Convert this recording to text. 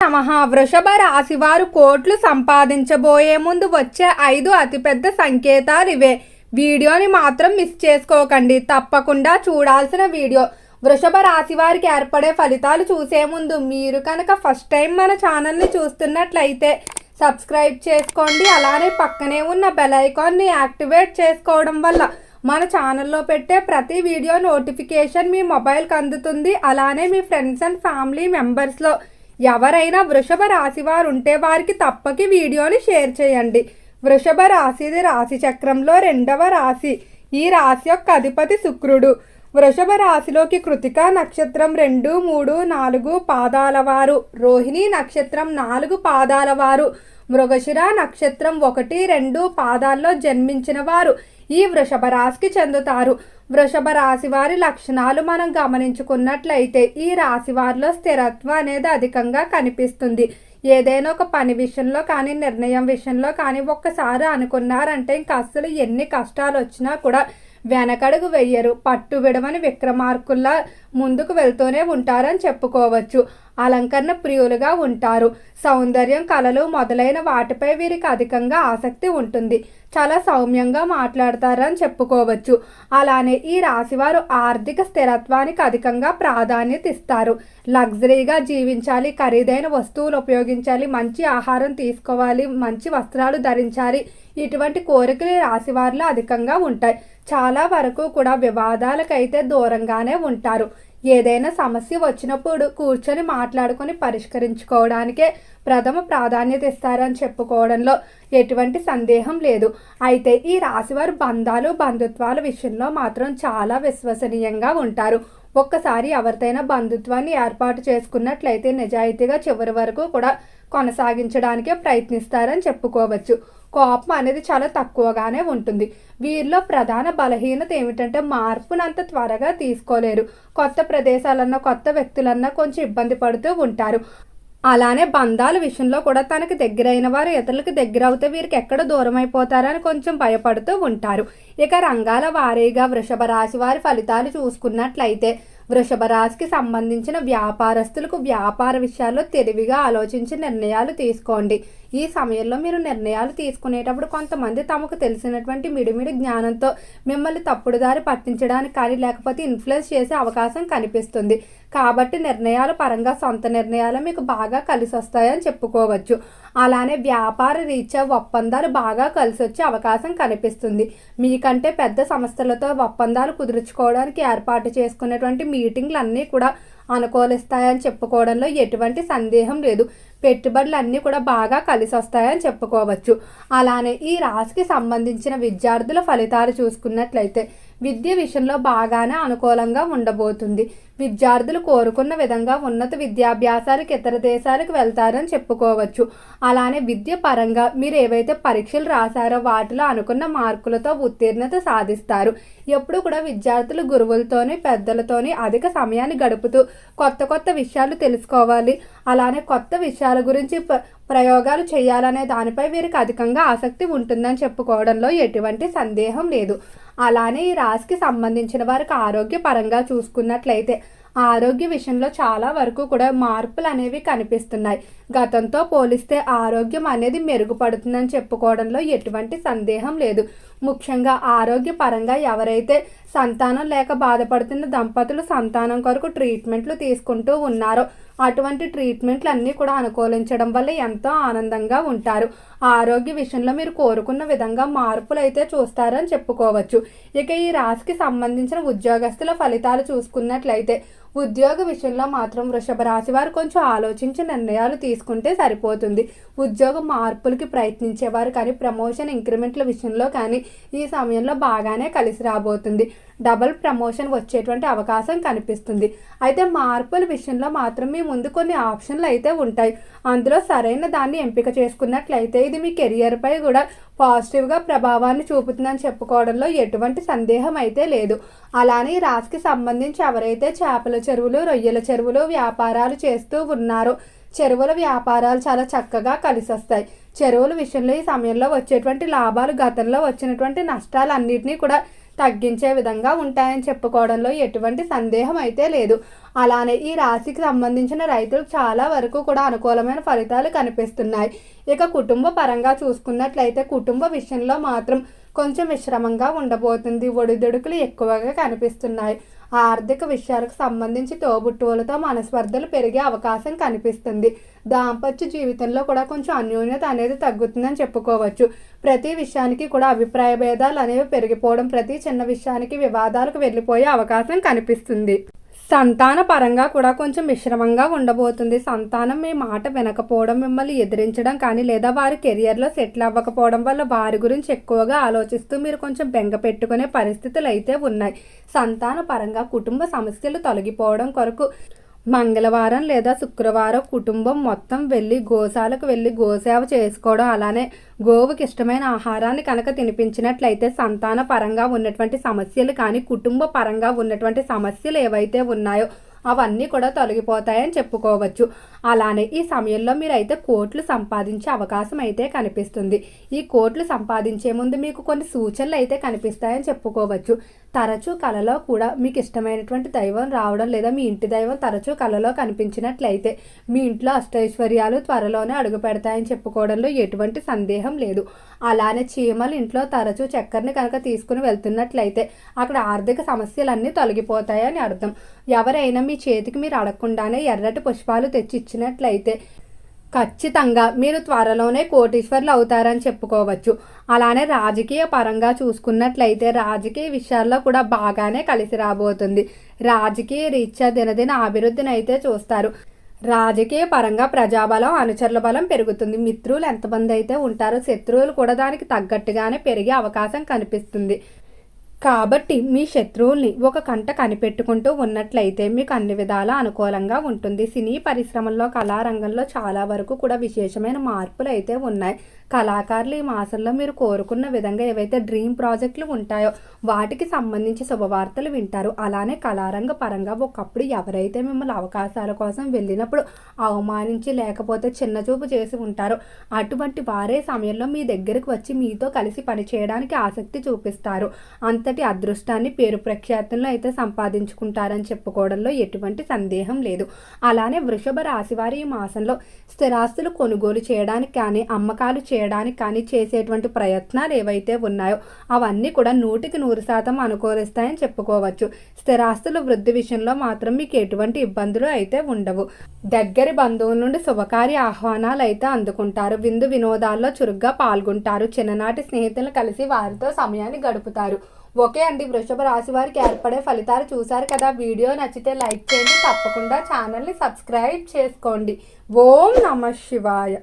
నమః. వృషభ రాశి వారు కోట్లు సంపాదించబోయే ముందు వచ్చే 5 అతిపెద్ద సంకేతాలు ఇవే. వీడియోని మాత్రం మిస్ చేసుకోకండి, తప్పకుండా చూడాల్సిన వీడియో. వృషభ రాశి వారికి ఏర్పడే ఫలితాలు చూసే ముందు మీరు కనుక ఫస్ట్ టైం మన ఛానల్ని చూస్తున్నట్లయితే సబ్స్క్రైబ్ చేసుకోండి. అలానే పక్కనే ఉన్న బెల్ ఐకాన్ని యాక్టివేట్ చేసుకోవడం వల్ల మన ఛానల్లో పెట్టే ప్రతి వీడియో నోటిఫికేషన్ మీ మొబైల్కి అందుతుంది. అలానే మీ ఫ్రెండ్స్ అండ్ ఫ్యామిలీ మెంబర్స్లో ఎవరైనా వృషభ రాశి వారు ఉంటే వారికి తప్పక వీడియోని షేర్ చేయండి. వృషభ రాశిది రాశి చక్రంలో 2వ రాశి. ఈ రాశి యొక్క అధిపతి శుక్రుడు. వృషభ రాశిలోకి కృతిక నక్షత్రం 2, 3, 4 పాదాల వారు, రోహిణి నక్షత్రం 4 పాదాల వారు, మృగశిర నక్షత్రం 1, 2 పాదాల్లో జన్మించిన వారు ఈ వృషభ రాశికి చెందుతారు. వృషభ రాశి వారి లక్షణాలు మనం గమనించుకున్నట్లయితే ఈ రాశి వారిలో స్థిరత్వం అనేది అధికంగా కనిపిస్తుంది. ఏదైనా ఒక పని విషయంలో కానీ నిర్ణయం విషయంలో కానీ ఒక్కసారి అనుకున్నారంటే ఇంకా అస్సలు ఎన్ని కష్టాలు వచ్చినా కూడా వెనకడుగు వెయ్యరు. పట్టు విడవని విక్రమార్కుల్లా ముందుకు వెళ్తూనే ఉంటారని చెప్పుకోవచ్చు. అలంకరణ ప్రియులుగా ఉంటారు. సౌందర్యం, కళలు మొదలైన వాటిపై వీరికి అధికంగా ఆసక్తి ఉంటుంది. చాలా సౌమ్యంగా మాట్లాడతారని చెప్పుకోవచ్చు. అలానే ఈ రాశివారు ఆర్థిక స్థిరత్వానికి అధికంగా ప్రాధాన్యత ఇస్తారు. లగ్జరీగా జీవించాలి, ఖరీదైన వస్తువులు ఉపయోగించాలి, మంచి ఆహారం తీసుకోవాలి, మంచి వస్త్రాలు ధరించాలి, ఇటువంటి కోరికలు ఈ రాశి వారిలో అధికంగా ఉంటాయి. చాలా వరకు కూడా వివాదాలకైతే దూరంగానే ఉంటారు. ఏదైనా సమస్య వచ్చినప్పుడు కూర్చొని మాట్లాడుకొని పరిష్కరించుకోవడానికే ప్రథమ ప్రాధాన్యత ఇస్తారని చెప్పుకోవడంలో ఎటువంటి సందేహం లేదు. అయితే ఈ రాశివారు బంధాలు, బంధుత్వాల విషయంలో మాత్రం చాలా విశ్వసనీయంగా ఉంటారు. ఒక్కసారి ఎవరితోనైనా బంధుత్వాన్ని ఏర్పాటు చేసుకున్నట్లయితే నిజాయితీగా చివరి వరకు కూడా కొనసాగించడానికే ప్రయత్నిస్తారని చెప్పుకోవచ్చు. కోపం అనేది చాలా తక్కువగానే ఉంటుంది. వీరిలో ప్రధాన బలహీనత ఏమిటంటే మార్పునంత త్వరగా తీసుకోలేరు. కొత్త ప్రదేశాలన్నా కొత్త వ్యక్తులన్నా కొంచెం ఇబ్బంది పడుతూ ఉంటారు. అలానే బంధాల విషయంలో కూడా తనకి దగ్గరైన వారు ఇతరులకు దగ్గర అవుతే వీరికి ఎక్కడ దూరం అయిపోతారని కొంచెం భయపడుతూ ఉంటారు. ఇక రంగాల వారీగా వృషభ రాశి వారి ఫలితాలు చూసుకున్నట్లయితే వృషభ రాశికి సంబంధించిన వ్యాపారస్తులకు వ్యాపార విషయాల్లో తెలివిగా ఆలోచించి నిర్ణయాలు తీసుకోండి. ఈ సమయంలో మీరు నిర్ణయాలు తీసుకునేటప్పుడు కొంతమంది తమకు తెలిసినటువంటి మిడిమిడి జ్ఞానంతో మిమ్మల్ని తప్పుడు దారి పట్టించడానికి కానీ లేకపోతే ఇన్ఫ్లుయెన్స్ చేసే అవకాశం కనిపిస్తుంది. కాబట్టి నిర్ణయాల పరంగా సొంత నిర్ణయాలు మీకు బాగా కలిసి వస్తాయని చెప్పుకోవచ్చు. అలానే వ్యాపార రీత్యా ఒప్పందాలు బాగా కలిసి వచ్చే అవకాశం కనిపిస్తుంది. మీకంటే పెద్ద సంస్థలతో ఒప్పందాలు కుదుర్చుకోవడానికి ఏర్పాటు చేసుకునేటువంటి మీటింగ్లు అన్నీ కూడా అనుకూలిస్తాయని చెప్పుకోవడంలో ఎటువంటి సందేహం లేదు. పెట్టుబడులు అన్నీ కూడా బాగా కలిసి వస్తాయని చెప్పుకోవచ్చు. అలానే ఈ రాశికి సంబంధించిన విద్యార్థుల ఫలితాలు చూసుకున్నట్లయితే విద్య విషయంలో బాగానే అనుకూలంగా ఉండబోతుంది. విద్యార్థులు కోరుకున్న విధంగా ఉన్నత విద్యాభ్యాసాలకు ఇతర దేశాలకు వెళ్తారని చెప్పుకోవచ్చు. అలానే విద్య పరంగా మీరు ఏవైతే పరీక్షలు రాశారో వాటిలో అనుకున్న మార్కులతో ఉత్తీర్ణత సాధిస్తారు. ఎప్పుడు కూడా విద్యార్థులు గురువులతోని పెద్దలతోని అధిక సమయాన్ని గడుపుతూ కొత్త కొత్త విషయాలు తెలుసుకోవాలి. అలానే కొత్త విషయాల గురించి ప్రయోగాలు చేయాలనే దానిపై వీరికి అధికంగా ఆసక్తి ఉంటుందని చెప్పుకోవడంలో ఎటువంటి సందేహం లేదు. అలానే ఈ రాశికి సంబంధించిన వారికి ఆరోగ్యపరంగా చూసుకున్నట్లయితే ఆరోగ్య విషయంలో చాలా వరకు కూడా మార్పులు అనేవి కనిపిస్తున్నాయి. గతంతో పోలిస్తే ఆరోగ్యం అనేది మెరుగుపడుతుందని చెప్పుకోవడంలో ఎటువంటి సందేహం లేదు. ముఖ్యంగా ఆరోగ్యపరంగా ఎవరైతే సంతానం లేక బాధపడుతున్న దంపతులు సంతానం కొరకు ట్రీట్మెంట్లు తీసుకుంటూ ఉన్నారో అటువంటి ట్రీట్మెంట్లు అన్నీ కూడా అనుకూలించడం వల్ల ఎంతో ఆనందంగా ఉంటారు. ఆరోగ్య విషయంలో మీరు కోరుకున్న విధంగా మార్పులు అయితే చూస్తారని చెప్పుకోవచ్చు. ఇక ఈ రాశికి సంబంధించిన ఉద్యోగస్తుల ఫలితాలు చూసుకున్నట్లయితే ఉద్యోగ విషయంలో మాత్రం వృషభ రాశి వారు కొంచెం ఆలోచించి నిర్ణయాలు తీసుకుంటే సరిపోతుంది. ఉద్యోగ మార్పులకి ప్రయత్నించేవారు కానీ ప్రమోషన్ ఇంక్రిమెంట్ల విషయంలో కానీ ఈ సమయంలో బాగానే కలిసి రాబోతుంది. డబుల్ ప్రమోషన్ వచ్చేటువంటి అవకాశం కనిపిస్తుంది. అయితే మార్పుల విషయంలో మాత్రం మీ ముందు కొన్ని ఆప్షన్లు అయితే ఉంటాయి. అందులో సరైన దాన్ని ఎంపిక చేసుకున్నట్లయితే ఇది మీ కెరియర్పై కూడా పాజిటివ్గా ప్రభావాన్ని చూపుతుందని చెప్పుకోవడంలో ఎటువంటి సందేహం అయితే లేదు. అలానే ఈ రాశికి సంబంధించి ఎవరైతే చేపల చెరువులు, రొయ్యల చెరువులు వ్యాపారాలు చేస్తూ ఉన్నారో చెరువుల వ్యాపారాలు చాలా చక్కగా కలిసి వస్తాయి. చెరువుల విషయంలో ఈ సమయంలో వచ్చేటువంటి లాభాలు గతంలో వచ్చినటువంటి నష్టాలన్నింటినీ కూడా తగ్గించే విధంగా ఉంటాయని చెప్పుకోవడంలో ఎటువంటి సందేహం అయితే లేదు. అలానే ఈ రాశికి సంబంధించిన రైతులకు చాలా వరకు కూడా అనుకూలమైన ఫలితాలు కనిపిస్తున్నాయి. ఇక కుటుంబ పరంగా చూసుకున్నట్లయితే కుటుంబ విషయంలో మాత్రం కొంచెం విశ్రమంగా ఉండబోతుంది. ఒడిదుడుకులు ఎక్కువగా కనిపిస్తున్నాయి. ఆర్థిక విషయాలకు సంబంధించి తోబుట్టువులతో మనస్పర్ధలు పెరిగే అవకాశం కనిపిస్తుంది. దాంపత్య జీవితంలో కూడా కొంచెం అన్యోన్యత అనేది తగ్గుతుందని చెప్పుకోవచ్చు. ప్రతి విషయానికి కూడా అభిప్రాయ భేదాలు అనేవి పెరిగిపోవడం, ప్రతి చిన్న విషయానికి వివాదాలకు వెళ్ళిపోయే అవకాశం కనిపిస్తుంది. సంతాన పరంగా కూడా కొంచెం మిశ్రమంగా ఉండబోతుంది. సంతానం మీ మాట వినకపోవడం, మిమ్మల్ని ఎదిరించడం కానీ లేదా వారి కెరియర్లో సెటిల్ అవ్వకపోవడం వల్ల వారి గురించి ఎక్కువగా ఆలోచిస్తూ మీరు కొంచెం బెంగ పెట్టుకునే పరిస్థితులు అయితే ఉన్నాయి. సంతాన పరంగా కుటుంబ సమస్యలు తొలగిపోవడం కొరకు మంగళవారం లేదా శుక్రవారం కుటుంబం మొత్తం వెళ్ళి గోశాలకు వెళ్ళి గోసేవ చేసుకోవడం, అలానే గోవుకి ఇష్టమైన ఆహారాన్ని కనుక తినిపించినట్లయితే సంతాన పరంగా ఉన్నటువంటి సమస్యలు కానీ కుటుంబ పరంగా ఉన్నటువంటి సమస్యలు ఏవైతే ఉన్నాయో అవన్నీ కూడా తొలగిపోతాయని చెప్పుకోవచ్చు. అలానే ఈ సమయంలో మీరైతే కోట్లు సంపాదించే అవకాశం అయితే కనిపిస్తుంది. ఈ కోట్లు సంపాదించే ముందు మీకు కొన్ని సూచనలు అయితే కనిపిస్తాయని చెప్పుకోవచ్చు. తరచూ కలలో కూడా మీకు ఇష్టమైనటువంటి దైవం రావడం లేదా మీ ఇంటి దైవం తరచూ కలలో కనిపించినట్లయితే మీ ఇంట్లో అష్టైశ్వర్యాలు త్వరలోనే అడుగు పెడతాయని చెప్పుకోవడంలో ఎటువంటి సందేహం లేదు. అలానే చీమలు ఇంట్లో తరచూ చక్కెరని కనుక తీసుకుని వెళ్తున్నట్లయితే అక్కడ ఆర్థిక సమస్యలన్నీ తొలగిపోతాయని అర్థం. ఎవరైనా మీ చేతికి మీరు అడగకుండానే ఎర్రటి పుష్పాలు తెచ్చి ఇచ్చినట్లయితే ఖచ్చితంగా మీరు త్వరలోనే కోటీశ్వర్లు అవుతారని చెప్పుకోవచ్చు. అలానే రాజకీయ పరంగా చూసుకున్నట్లయితే రాజకీయ విషయాల్లో కూడా బాగానే కలిసి రాబోతుంది. రాజకీయ రీత్యా దినదిన అభివృద్ధిని అయితే చూస్తారు. రాజకీయ పరంగా ప్రజాబలం, అనుచరుల బలం పెరుగుతుంది. మిత్రులు ఎంతమంది అయితే ఉంటారో శత్రువులు కూడా దానికి తగ్గట్టుగానే పెరిగే అవకాశం కనిపిస్తుంది. కాబట్టి మీ శత్రువుల్ని ఒక కంట కనిపెట్టుకుంటూ ఉన్నట్లయితే మీకు అన్ని విధాలా అనుకూలంగా ఉంటుంది. సినీ పరిశ్రమల్లో కళారంగంలో చాలా వరకు కూడా విశేషమైన మార్పులు అయితే ఉన్నాయి. కళాకారులు ఈ మాసంలో మీరు కోరుకున్న విధంగా ఏవైతే డ్రీమ్ ప్రాజెక్టులు ఉంటాయో వాటికి సంబంధించి శుభవార్తలు వింటారు. అలానే కళారంగ పరంగా ఒకప్పుడు ఎవరైతే మిమ్మల్ని అవకాశాల కోసం వెళ్ళినప్పుడు అవమానించి లేకపోతే చిన్నచూపు చేసి ఉంటారో అటువంటి వారే సమయంలో మీ దగ్గరకు వచ్చి మీతో కలిసి పనిచేయడానికి ఆసక్తి చూపిస్తారు. అంతటి అదృష్టాన్ని పేరు ప్రఖ్యాతులను అయితే సంపాదించుకుంటారని చెప్పుకోవడంలో ఎటువంటి సందేహం లేదు. అలానే వృషభ రాశి వారి ఈ మాసంలో స్థిరాస్తులు కొనుగోలు చేయడానికి కానీ అమ్మకాలు చేయడానికి కానీ చేసేటువంటి ప్రయత్నాలు ఏవైతే ఉన్నాయో అవన్నీ కూడా 100% అనుకూలిస్తాయని చెప్పుకోవచ్చు. స్థిరాస్తుల వృద్ధి విషయంలో మాత్రం మీకు ఎటువంటి ఇబ్బందులు అయితే ఉండవు. దగ్గరి బంధువుల నుండి శుభకార్య ఆహ్వానాలు అయితే అందుకుంటారు. విందు వినోదాల్లో చురుగ్గా పాల్గొంటారు. చిన్ననాటి స్నేహితులను కలిసి వారితో సమయాన్ని గడుపుతారు. ఓకే అండి, వృషభ రాశి వారికి ఏర్పడే ఫలితాలు చూశారు కదా. వీడియో నచ్చితే లైక్ చేయండి, తప్పకుండా ఛానల్ని సబ్స్క్రైబ్ చేసుకోండి. ఓం నమః శివాయ.